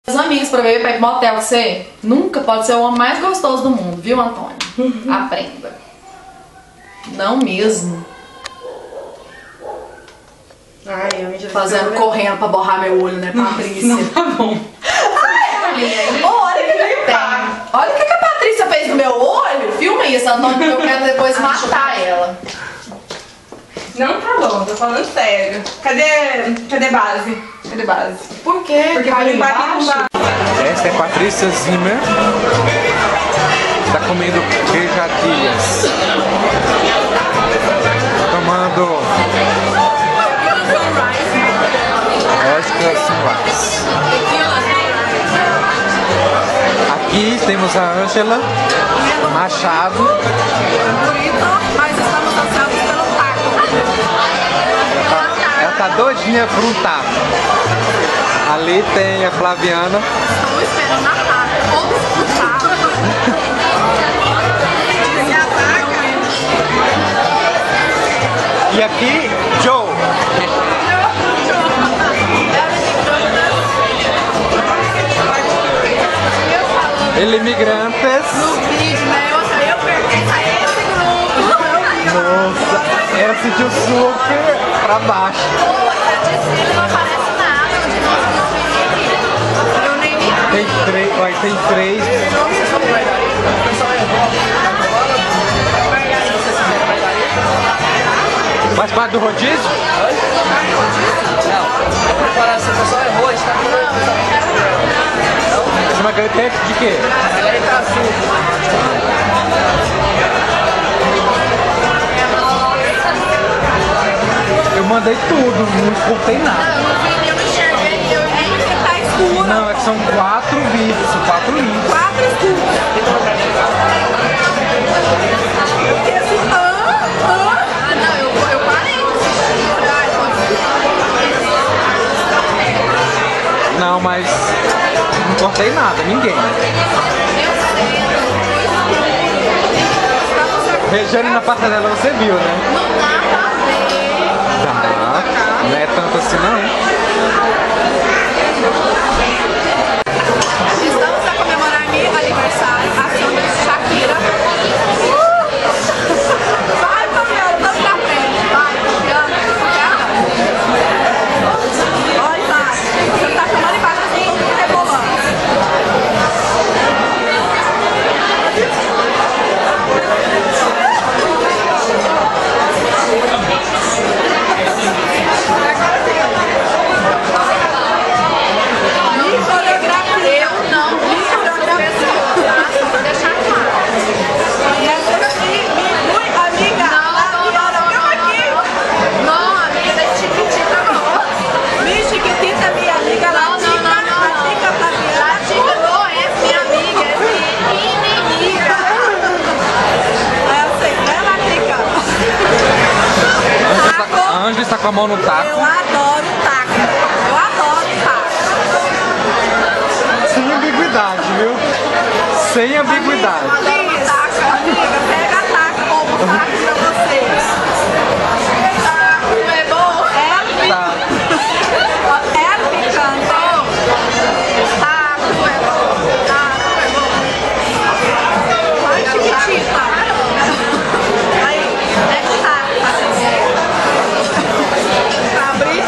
Os amigos pra ver pra ir pro motel com você, nunca pode ser o homem mais gostoso do mundo, viu, Antônio? Aprenda. Não mesmo. Ai, eu já fazendo, correndo pra borrar meu olho, né, Patrícia? Não, tá bom. Olha o que Olha o que a Patrícia fez no meu olho. Filma isso, Antônio, eu quero depois matar ela. Não, tá bom, tô falando sério. Cadê base? Cadê base? Por quê? Porque vai limpar aqui com base. Esta é Patrícia Zimmer. Está comendo queijadilhas. Tomando Oscar Sunrise. Aqui temos a Ângela Machado. Mas estamos ansiosos pelo taco. Ela tá doidinha por um taco. Ali tem a Flaviana. Estou esperando a taco. Ou o taco. E aqui, Joe. Ele imigrantes. No vídeo, né? Eu pertenço a esse grupo. Nossa, ela sentiu super pra baixo. Não aparece nada de nosso eu nem vi. Tem três, vai, tem três. Faz parte do rodízio? Não, agora se a pessoa errou, está Essa margarita é de quê? margarita azul. Eu mandei tudo, não cortei nada. Eu não enxerguei, eu vi que tá escuro. Não, é que são 4 vídeos, são 4 links. 4 escuros. Eu fiquei assim, Ah, não, eu parei. Não, mas não cortei nada, ninguém. Regiane na passarela você viu, né? Não dá pra ver. Tá, não é tanto assim não. Estamos a comemorar meu aniversário, ação da Shakira. Vai, Fabiana, vamos pra frente. Vai, Fabiana, olha, vai. Você tá tomando embaixo assim, rebolando. A Ângela está com a mão no taco. Eu adoro taco. Eu adoro taco. Sem ambiguidade, viu? Sem ambiguidade. Amiga, pega taco, como taco pra vocês. Taco é bom? É Tá. picante. Taco é bom. Taco é bom. Vai, chiquitita. Aí, é taco. Abrir.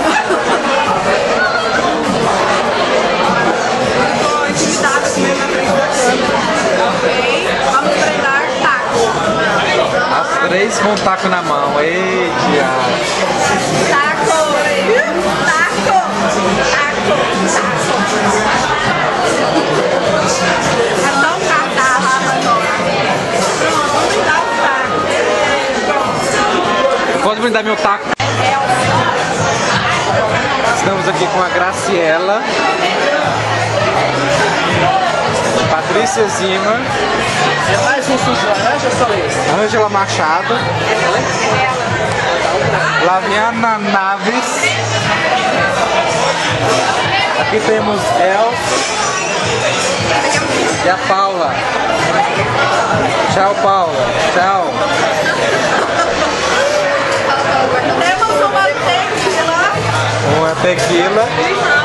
Tô intimidada com meu frente da câmera. Ok? Vamos treinar taco. As três com o taco na mão. Ei, diabo. Taco! Taco! Taco! É só um catarro agora. Vamos me dar um taco. Pode me dar meu taco? Estamos aqui com a Graciela, Patrícia Zimmer, É mais um sujo laranja ou só esse? Ângela Machado, Flaviana Naves. Aqui temos El e a Paula. Tchau, Paula. Tchau. Temos uma tequila. Uma tequila.